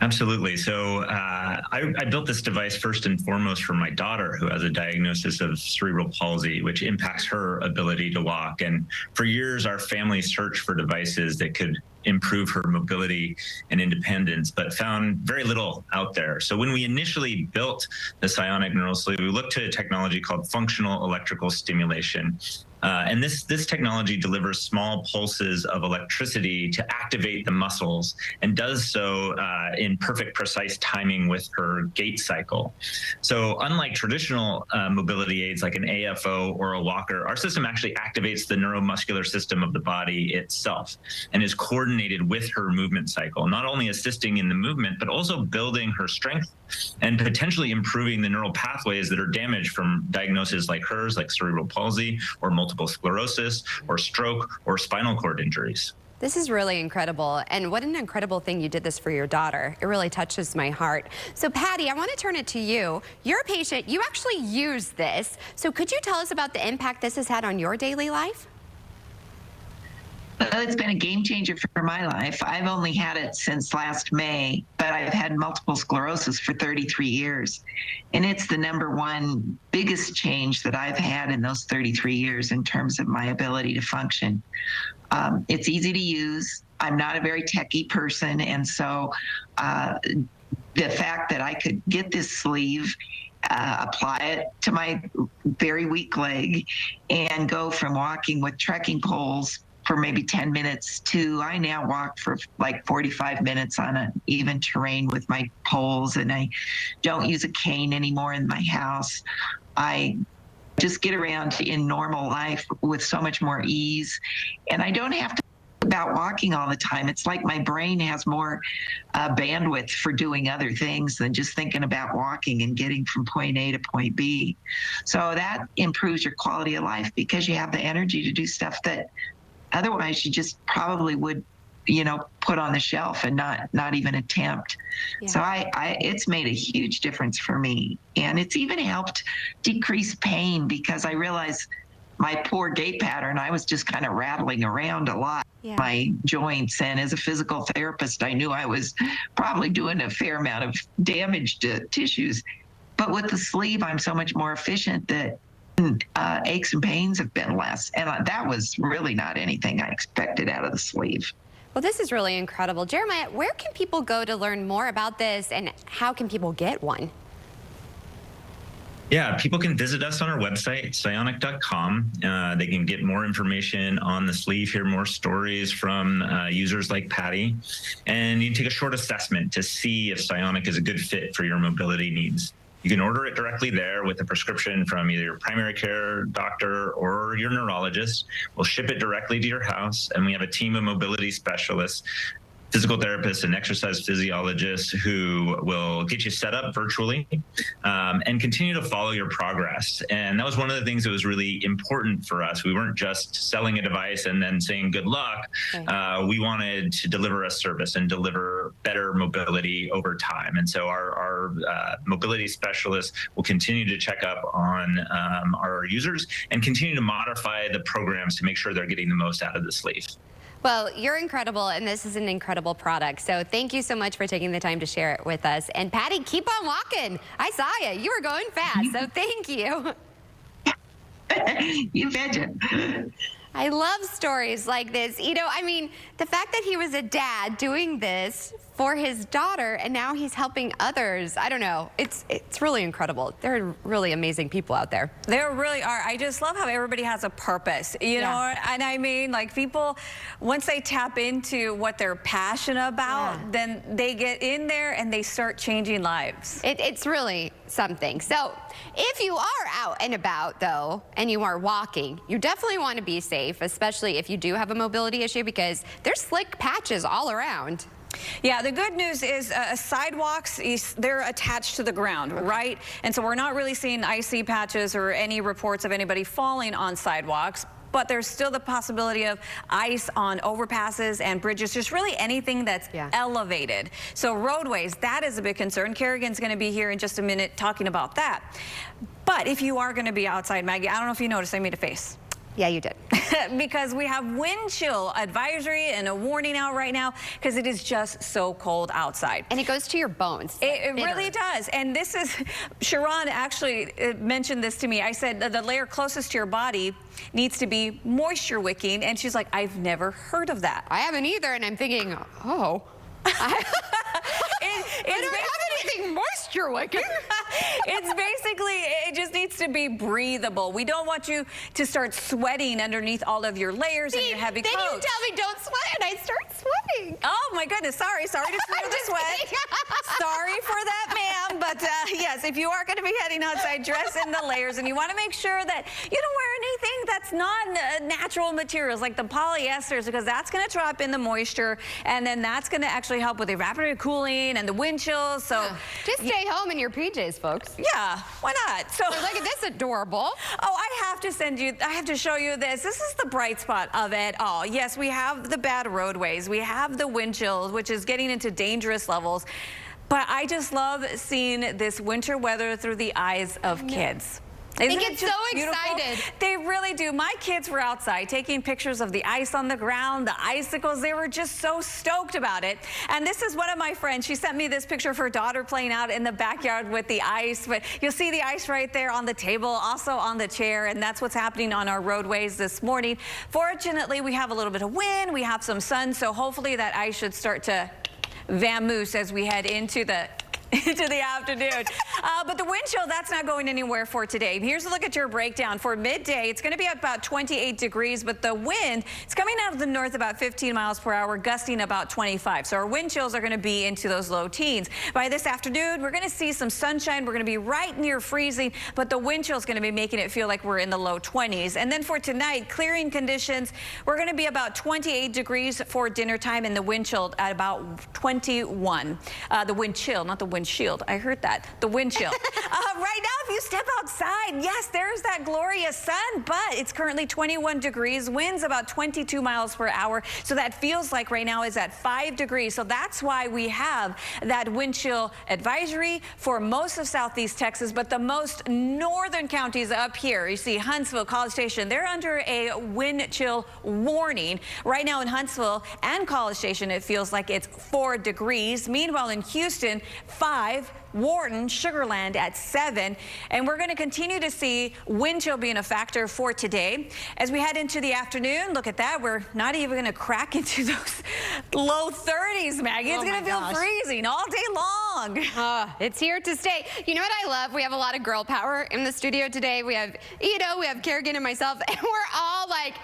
Absolutely. So I built this device first and foremost for my daughter, who has a diagnosis of cerebral palsy, which impacts her ability to walk. And for years, our family searched for devices that could improve her mobility and independence, but found very little out there. So when we initially built the Sionic Neural Sleeve, we looked to a technology called functional electrical stimulation. And this technology delivers small pulses of electricity to activate the muscles, and does so in perfect, precise timing with her gait cycle. So unlike traditional mobility aids like an AFO or a walker, our system actually activates the neuromuscular system of the body itself and is coordinated with her movement cycle, not only assisting in the movement, but also building her strength and potentially improving the neural pathways that are damaged from diagnoses like hers, like cerebral palsy or multiple sclerosis or stroke or spinal cord injuries. This is really incredible, and what an incredible thing you did this for your daughter. It really touches my heart. So Patty, I want to turn it to you. You're a patient, you actually use this. So could you tell us about the impact this has had on your daily life? Well, it's been a game changer for my life. I've only had it since last May, but I've had multiple sclerosis for 33 years. And it's the #1 biggest change that I've had in those 33 years in terms of my ability to function. It's easy to use. I'm not a very techie person. And so the fact that I could get this sleeve, apply it to my very weak leg, and go from walking with trekking poles for maybe 10 minutes to I now walk for like 45 minutes on an even terrain with my poles, and I don't use a cane anymore in my house. I just get around in normal life with so much more ease, and I don't have to think about walking all the time. It's like my brain has more bandwidth for doing other things than just thinking about walking and getting from point A to point B. So that improves your quality of life because you have the energy to do stuff that otherwise you just probably would, put on the shelf and not even attempt. Yeah. So it's made a huge difference for me. And it's even helped decrease pain because I realized my poor gait pattern, I was just kind of rattling around a lot. Yeah. My joints, and as a physical therapist, I knew I was probably doing a fair amount of damage to tissues. But with the sleeve, I'm so much more efficient that aches and pains have been less. And that was really not anything I expected out of the sleeve. Well, this is really incredible. Jeremiah, where can people go to learn more about this, and how can people get one? Yeah, people can visit us on our website, sionic.com. They can get more information on the sleeve, hear more stories from users like Patty, and you can take a short assessment to see if Sionic is a good fit for your mobility needs. You can order it directly there with a prescription from either your primary care doctor or your neurologist. We'll ship it directly to your house, and we have a team of mobility specialists, physical therapists and exercise physiologists who will get you set up virtually and continue to follow your progress. And that was one of the things that was really important for us. We weren't just selling a device and then saying good luck. Right. We wanted to deliver a service and deliver better mobility over time. And so our mobility specialists will continue to check up on our users and continue to modify the programs to make sure they're getting the most out of the sleeve. Well, you're incredible, and this is an incredible product. So thank you so much for taking the time to share it with us. And Patty, keep on walking. I saw you. You were going fast, so thank you. You betcha. I love stories like this. You know, I mean, the fact that he was a dad doing this for his daughter and now he's helping others. I don't know. It's really incredible. There are really amazing people out there. There really are. I just love how everybody has a purpose, you know? And I mean, like, people, once they tap into what they're passionate about, then they get in there and they start changing lives. It's really something. So if you are out and about, though, and you are walking, you definitely want to be safe, especially if you do have a mobility issue, because there's slick patches all around. Yeah, the good news is sidewalks, they're attached to the ground, right? And so we're not really seeing icy patches or any reports of anybody falling on sidewalks. But there's still the possibility of ice on overpasses and bridges, just really anything that's elevated. So roadways, that is a big concern. Kerrigan's going to be here in just a minute talking about that. But if you are going to be outside, Maggie, I don't know if you noticed, I made a face. Yeah, you did. Because we have wind chill advisory and a warning out right now because it is just so cold outside. And it goes to your bones. It really does. And this is, Sharon actually mentioned this to me. I said the layer closest to your body needs to be moisture wicking. And she's like, I've never heard of that. I haven't either. And I'm thinking, oh. I don't have anything moisture wicking. It's basically, it just needs to be breathable. We don't want you to start sweating underneath all of your layers and your heavy coats. Then you tell me don't sweat and I start sweating. Oh my goodness, sorry to smear the sweat. Sorry for that, ma'am. But yes, if you are going to be heading outside, dress in the layers, and you want to make sure that you don't wear anything that's non-natural materials like the polyesters, because that's going to trap in the moisture, and then that's going to actually help with evaporative cooling and the wind chills. So just stay home in your PJs, folks. Yeah, why not? So look at this adorable. Oh, I have to show you this. This is the bright spot of it all. Yes, we have the bad roadways. We have the wind chills, which is getting into dangerous levels. But I just love seeing this winter weather through the eyes of kids. They get so excited. They really do. My kids were outside taking pictures of the ice on the ground, the icicles. They were just so stoked about it. And this is one of my friends. She sent me this picture of her daughter playing out in the backyard with the ice. But you'll see the ice right there on the table, also on the chair. And that's what's happening on our roadways this morning. Fortunately, we have a little bit of wind. We have some sun. So hopefully that ice should start to vamoose as we head into the afternoon. But the wind chill, that's not going anywhere for today. Here's a look at your breakdown. For midday, it's going to be about 28 degrees, but the wind, it's coming out of the north about 15 miles per hour, gusting about 25. So our wind chills are going to be into those low teens. By this afternoon, we're going to see some sunshine. We're going to be right near freezing, but the wind chill is going to be making it feel like we're in the low 20s. And then for tonight, clearing conditions, we're going to be about 28 degrees for dinner time, and the wind chill at about 21. The wind chill, not the wind shield. I heard that. The wind chill. Right now, if you step outside, yes, there's that glorious sun, but it's currently 21 degrees. Winds about 22 miles per hour. So that feels like right now is at 5 degrees. So that's why we have that wind chill advisory for most of southeast Texas, but the most northern counties up here, you see Huntsville, College Station, they're under a wind chill warning. Right now in Huntsville and College Station, it feels like it's 4 degrees. Meanwhile, in Houston, 5. Wharton, Sugar Land at 7. And we're going to continue to see wind chill being a factor for today. As we head into the afternoon, look at that. We're not even going to crack into those low 30s, Maggie. It's going to feel freezing all day long. It's here to stay. You know what I love? We have a lot of girl power in the studio today. We have Ito, we have Kerrigan and myself, and we're all like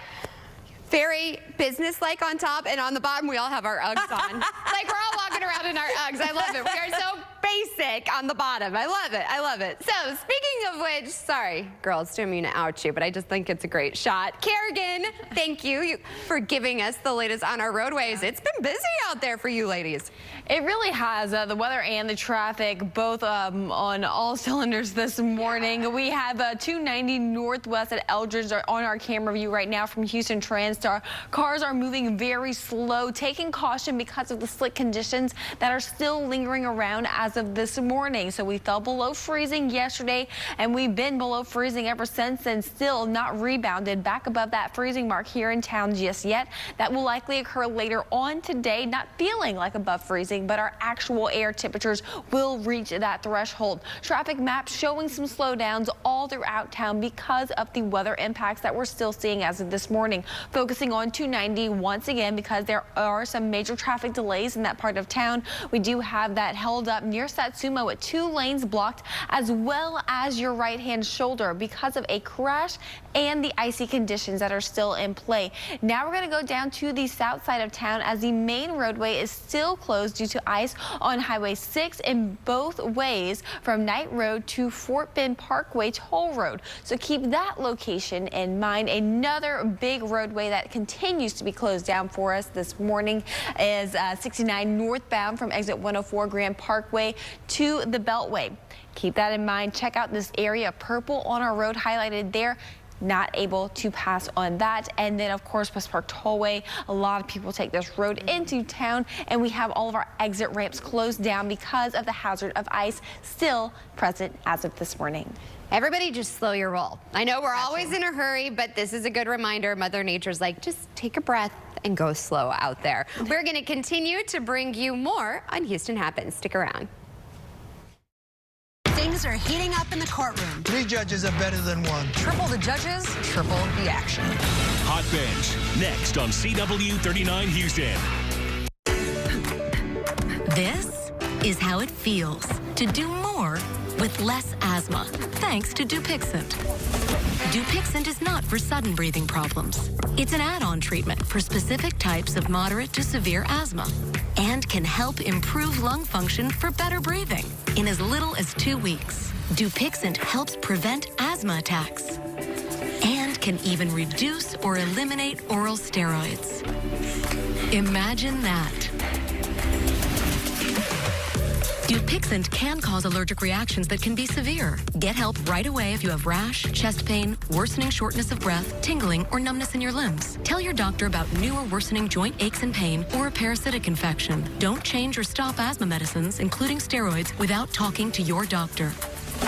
very business-like on top, and on the bottom we all have our Uggs on. Like we're all walking around in our Uggs. I love it. We are so basic on the bottom. I love it. I love it. So speaking of which, sorry, girls, didn't mean to out you, but I just think it's a great shot. Kerrigan, thank you for giving us the latest on our roadways. It's been busy out there for you ladies. It really has. The weather and the traffic both on all cylinders this morning. We have 290 northwest at Eldridge on our camera view right now from Houston Transtar. Cars are moving very slow, taking caution because of the slick conditions that are still lingering around as of this morning. morning. So we fell below freezing yesterday, and we've been below freezing ever since, and still not rebounded back above that freezing mark here in town just yet. That will likely occur later on today, not feeling like above freezing, but our actual air temperatures will reach that threshold. Traffic maps showing some slowdowns all throughout town because of the weather impacts that we're still seeing as of this morning. Focusing on 290 once again because there are some major traffic delays in that part of town. We do have that held up near Satsuma with 2 lanes blocked, as well as your right-hand shoulder because of a crash and the icy conditions that are still in play. Now we're going to go down to the south side of town as the main roadway is still closed due to ice on Highway 6 in both ways from Knight Road to Fort Bend Parkway Toll Road. So keep that location in mind. Another big roadway that continues to be closed down for us this morning is 69 northbound from exit 104 Grand Parkway to the Beltway. Keep that in mind. Check out this area, purple on our road highlighted there. Not able to pass on that. And then, of course, West Park Tollway. A lot of people take this road into town, and we have all of our exit ramps closed down because of the hazard of ice still present as of this morning. Everybody just slow your roll. I know we're always in a hurry, but this is a good reminder. Mother Nature's like, just take a breath and go slow out there. We're going to continue to bring you more on Houston Happens. Stick around. Things are heating up in the courtroom. 3 judges are better than 1. Triple the judges, triple the action. Hot Bench, next on CW 39 Houston. This is how it feels to do more with less asthma, thanks to Dupixent. Dupixent is not for sudden breathing problems. It's an add-on treatment for specific types of moderate to severe asthma and can help improve lung function for better breathing in as little as 2 weeks. Dupixent helps prevent asthma attacks and can even reduce or eliminate oral steroids. Imagine that. Dupixent can cause allergic reactions that can be severe. Get help right away if you have rash, chest pain, worsening shortness of breath, tingling, or numbness in your limbs. Tell your doctor about new or worsening joint aches and pain or a parasitic infection. Don't change or stop asthma medicines, including steroids, without talking to your doctor.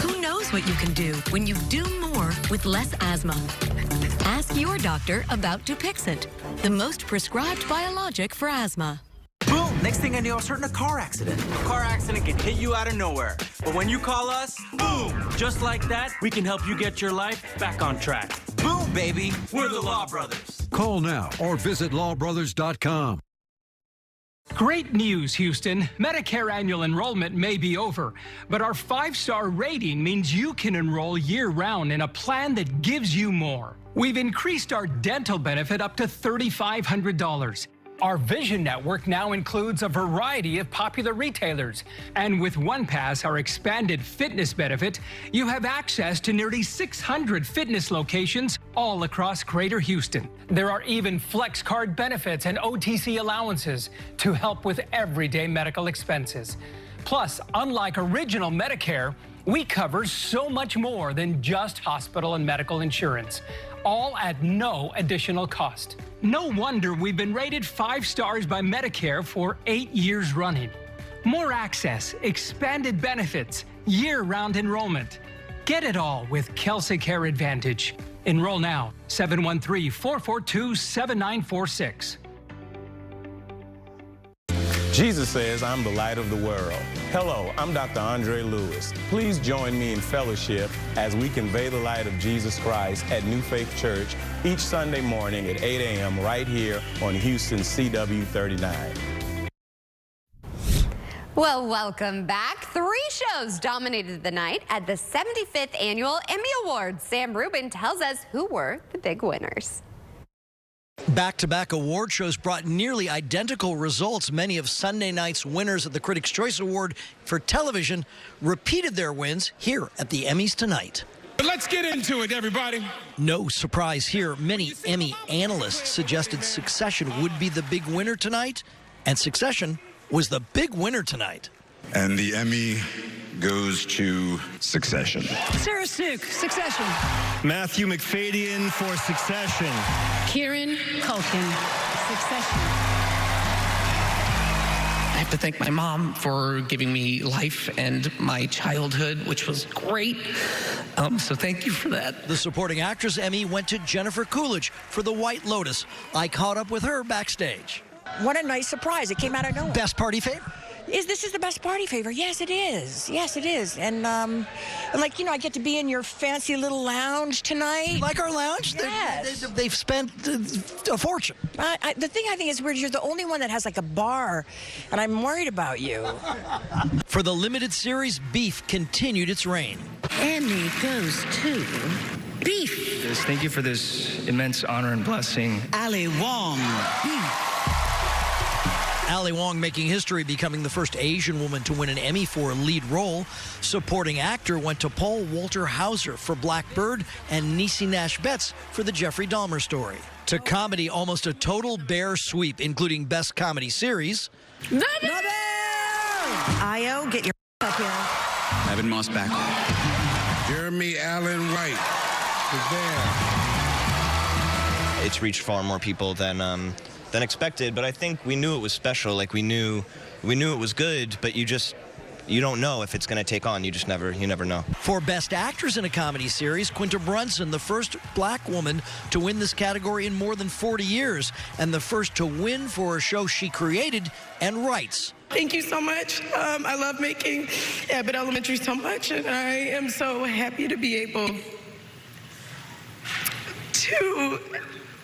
Who knows what you can do when you do more with less asthma? Ask your doctor about Dupixent, the most prescribed biologic for asthma. Boom! Next thing I knew, I was hurt in a car accident. A car accident can hit you out of nowhere. But when you call us, boom! Just like that, we can help you get your life back on track. Boom, baby! We're the Law Brothers. Call now or visit lawbrothers.com. Great news, Houston. Medicare annual enrollment may be over, but our 5-star rating means you can enroll year-round in a plan that gives you more. We've increased our dental benefit up to $3,500. Our Vision Network now includes a variety of popular retailers. And with OnePass, our expanded fitness benefit, you have access to nearly 600 fitness locations all across Greater Houston. There are even Flex Card benefits and OTC allowances to help with everyday medical expenses. Plus, unlike original Medicare, we cover so much more than just hospital and medical insurance, all at no additional cost. No wonder we've been rated 5 stars by Medicare for 8 years running. More access, expanded benefits, year-round enrollment. Get it all with Kelsey Care Advantage. Enroll now, 713-442-7946. Jesus says, I'm the light of the world. Hello, I'm Dr. Andre Lewis. Please join me in fellowship as we convey the light of Jesus Christ at New Faith Church each Sunday morning at 8 a.m. right here on Houston CW 39. Well, welcome back. 3 shows dominated the night at the 75th Annual Emmy Awards. Sam Rubin tells us who were the big winners. Back-to-back award shows brought nearly identical results. Many of Sunday night's winners of the Critics' Choice Award for television repeated their wins here at the Emmys tonight. Let's get into it, everybody. No surprise here. Many Emmy analysts suggested Succession would be the big winner tonight, and Succession was the big winner tonight. And the Emmy goes to Succession. Sarah Snook, Succession. Matthew McFadyen for Succession. Kieran Culkin, Succession. have to thank my mom for giving me life and my childhood, which was great. So thank you for that. The supporting actress Emmy went to Jennifer Coolidge for The White Lotus. I caught up with her backstage. What a nice surprise. It came out of nowhere. Best party favor? This is the best party favor? Yes, it is. Yes, it is. And, like, you know, I get to be in your fancy little lounge tonight. Like our lounge? Yes. They've spent a fortune. The thing I think is weird, you're the only one that has, like, a bar, and I'm worried about you. For the limited series, Beef continued its reign. Emmy goes to Beef. Thank you for this immense honor and blessing. Ali Wong. Ali Wong making history, becoming the first Asian woman to win an Emmy for a lead role. Supporting actor went to Paul Walter Hauser for Blackbird and Niecy Nash Betts for The Jeffrey Dahmer Story. To comedy, almost a total Bear sweep, including Best Comedy Series. Io, get your up here. Evan Moss back. Jeremy Allen White is there. It's reached far more people than expected, but I think we knew it was special. Like we knew it was good, but you don't know if it's going to take on. You never know. For Best Actress in a Comedy Series, Quinta Brunson, the first black woman to win this category in more than 40 years, and the first to win for a show she created and writes. Thank you so much. I love making Abbott Elementary so much, and I am so happy to be able to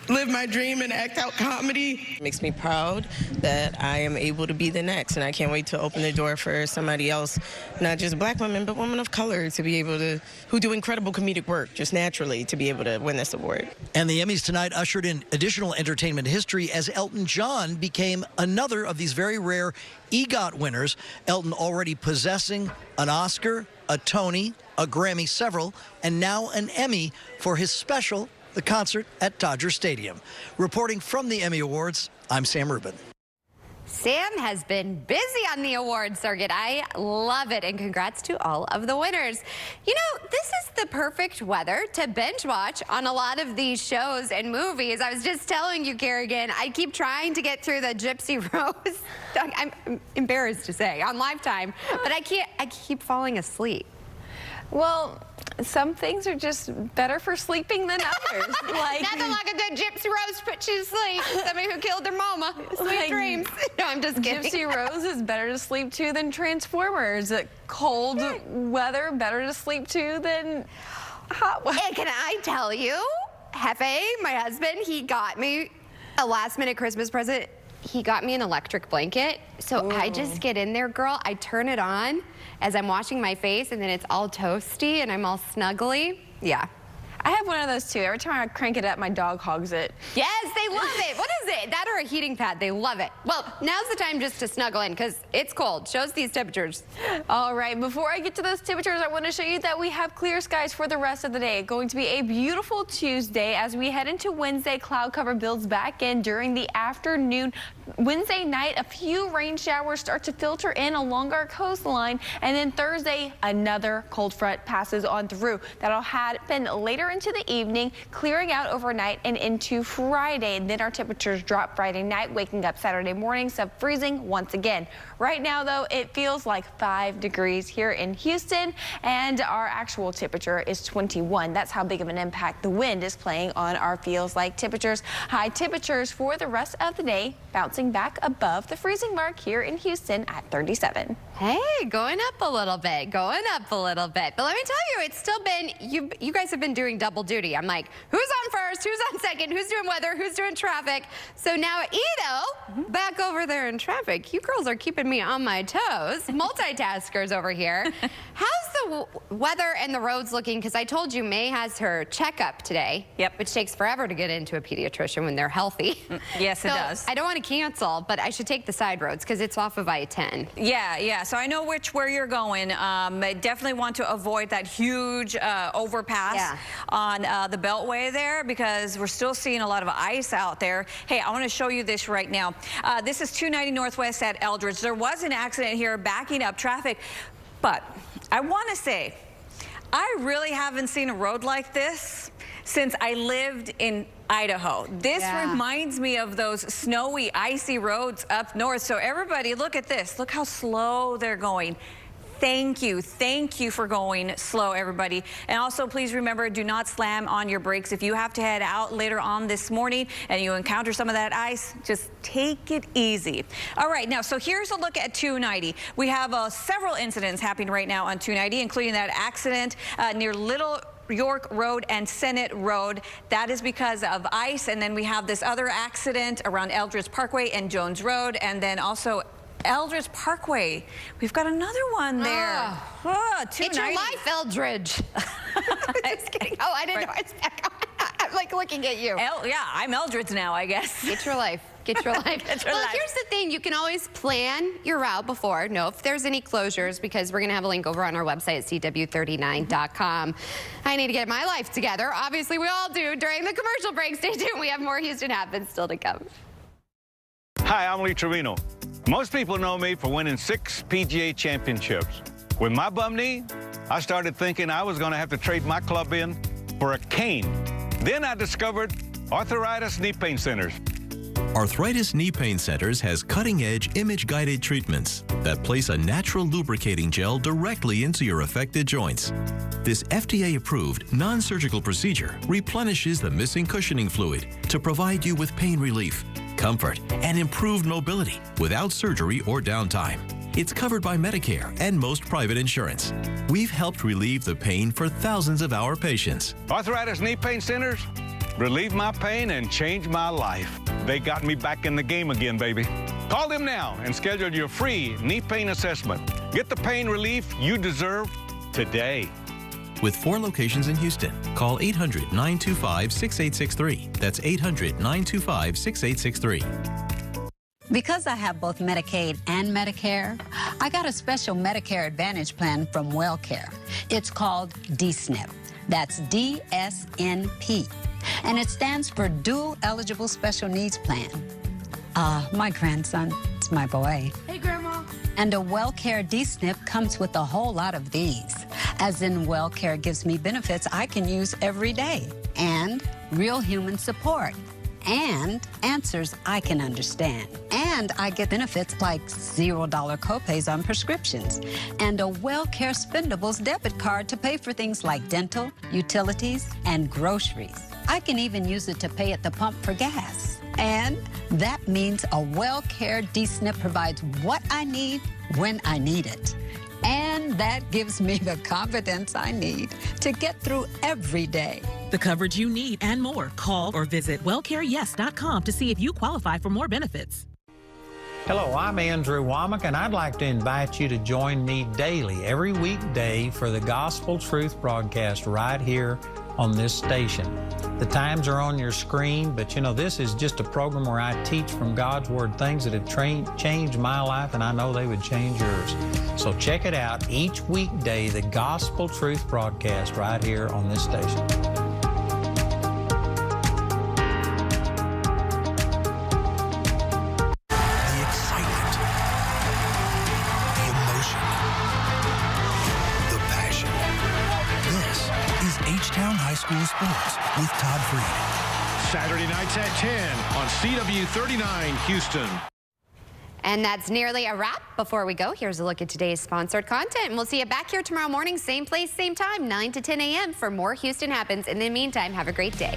live my dream and act out comedy. It makes me proud that I am able to be the next, and I can't wait to open the door for somebody else, not just black women, but women of color, to be able to, who do incredible comedic work, just naturally, to be able to win this award. And the Emmys tonight ushered in additional entertainment history as Elton John became another of these very rare EGOT winners. Elton already possessing an Oscar, a Tony, a Grammy, several, and now an Emmy for his special, the concert at Dodger Stadium. Reporting from the Emmy Awards, I'm Sam Rubin. Sam has been busy on the award circuit. I love it, and congrats to all of the winners. You know, this is the perfect weather to binge watch on a lot of these shows and movies. I was just telling you, Kerrigan, I keep trying to get through the Gypsy Rose. I'm embarrassed to say, on Lifetime, but I keep falling asleep. Well, some things are just better for sleeping than others. Nothing like a good Gypsy Rose put you to sleep. Somebody who killed their mama. Sweet dreams. No, I'm just kidding. Gypsy Rose is better to sleep to than Transformers. Cold weather, better to sleep to than hot weather. And can I tell you, Hefe, my husband, he got me a last-minute Christmas present. He got me an electric blanket. So I just get in there, girl. I turn it on as I'm washing my face, and then it's all toasty and I'm all snuggly. Yeah. I have one of those too. Every time I crank it up, my dog hogs it. Yes, they love it. What is it? That or a heating pad? They love it. Well, now's the time just to snuggle in because it's cold. Shows these temperatures. All right, before I get to those temperatures, I want to show you that we have clear skies for the rest of the day. Going to be a beautiful Tuesday as we head into Wednesday. Cloud cover builds back in during the afternoon. Wednesday night, a few rain showers start to filter in along our coastline. And then Thursday, another cold front passes on through. That'll happen later into the evening, clearing out overnight and into Friday. And then our temperatures drop Friday night, waking up Saturday morning, sub-freezing once again. Right now, though, it feels like 5 degrees here in Houston, and our actual temperature is 21. That's how big of an impact the wind is playing on our feels like temperatures. High temperatures for the rest of the day, bouncing back above the freezing mark here in Houston at 37. Hey, going up a little bit, going up a little bit. But let me tell you, it's still been, you guys have been doing double duty. I'm like, who's on first, who's on second, who's doing weather, who's doing traffic? So now Ito, back over there in traffic. You girls are keeping me on my toes. Multitaskers over here. How's the weather and the roads looking? Because I told you May has her checkup today. Yep. Which takes forever to get into a pediatrician when they're healthy. Yes, it does. I don't want to cancel, but I should take the side roads because it's off of I-10. Yeah. So I know where you're going. I definitely want to avoid that huge overpass on the Beltway there because we're still seeing a lot of ice out there. Hey, I want to show you this right now. This is 290 Northwest at Eldridge. There was an accident here backing up traffic, but I want to say I really haven't seen a road like this since I lived in Idaho. This reminds me of those snowy, icy roads up north. So everybody, look at this. Look how slow they're going. Thank you for going slow, everybody. And also, please remember, do not slam on your brakes. If you have to head out later on this morning and you encounter some of that ice, just take it easy. All right, now, so here's a look at 290. We have several incidents happening right now on 290, including that accident near Little York Road and Senate Road. That is because of ice. And then we have this other accident around Eldridge Parkway and Jones Road, and then also Eldridge Parkway. We've got another one there. It's your life, Eldridge. Just kidding. Oh, I didn't know it's back on. I'm like looking at you. Yeah, I'm Eldridge now, I guess. Get your life. Get your life. Here's the thing. You can always plan your route before. Know if there's any closures, because we're going to have a link over on our website at CW39.com. I need to get my life together. Obviously, we all do during the commercial break. Stay tuned. We have more Houston Happens still to come. Hi, I'm Lee Trevino. Most people know me for winning 6 PGA championships. With my bum knee, I started thinking I was going to have to trade my club in for a cane. Then I discovered Arthritis Knee Pain Centers. Arthritis Knee Pain Centers has cutting-edge image-guided treatments that place a natural lubricating gel directly into your affected joints. This FDA-approved, non-surgical procedure replenishes the missing cushioning fluid to provide you with pain relief, comfort, and improved mobility without surgery or downtime. It's covered by Medicare and most private insurance. We've helped relieve the pain for thousands of our patients. Arthritis Knee Pain Centers relieved my pain and changed my life. They got me back in the game again, baby. Call them now and schedule your free knee pain assessment. Get the pain relief you deserve today. With 4 locations in Houston, call 800-925-6863. That's 800-925-6863. Because I have both Medicaid and Medicare, I got a special Medicare Advantage plan from WellCare. It's called DSNP. That's DSNP. And it stands for Dual Eligible Special Needs Plan. My grandson, it's my boy. Hey, Grandma. And a WellCare DSNP comes with a whole lot of these. As in, WellCare gives me benefits I can use every day, and real human support, and answers I can understand. And I get benefits like $0 copays on prescriptions, and a WellCare Spendables debit card to pay for things like dental, utilities, and groceries. I can even use it to pay at the pump for gas. And that means a WellCare DSNP provides what I need when I need it. And that gives me the confidence I need to get through every day. The coverage you need and more. Call or visit wellcareyes.com to see if you qualify for more benefits. Hello, I'm Andrew Womack, and I'd like to invite you to join me daily, every weekday, for the Gospel Truth broadcast right here on this station. The times are on your screen, but you know, this is just a program where I teach from God's Word things that have changed my life, and I know they would change yours. So check it out each weekday, the Gospel Truth broadcast right here on this station. The excitement, the emotion, the passion. This is H-Town High School Sports with Todd Freed. Saturday nights at 10 on CW39 Houston. And that's nearly a wrap. Before we go, here's a look at today's sponsored content. And we'll see you back here tomorrow morning, same place, same time, 9 to 10 a.m. for more Houston Happens. In the meantime, have a great day.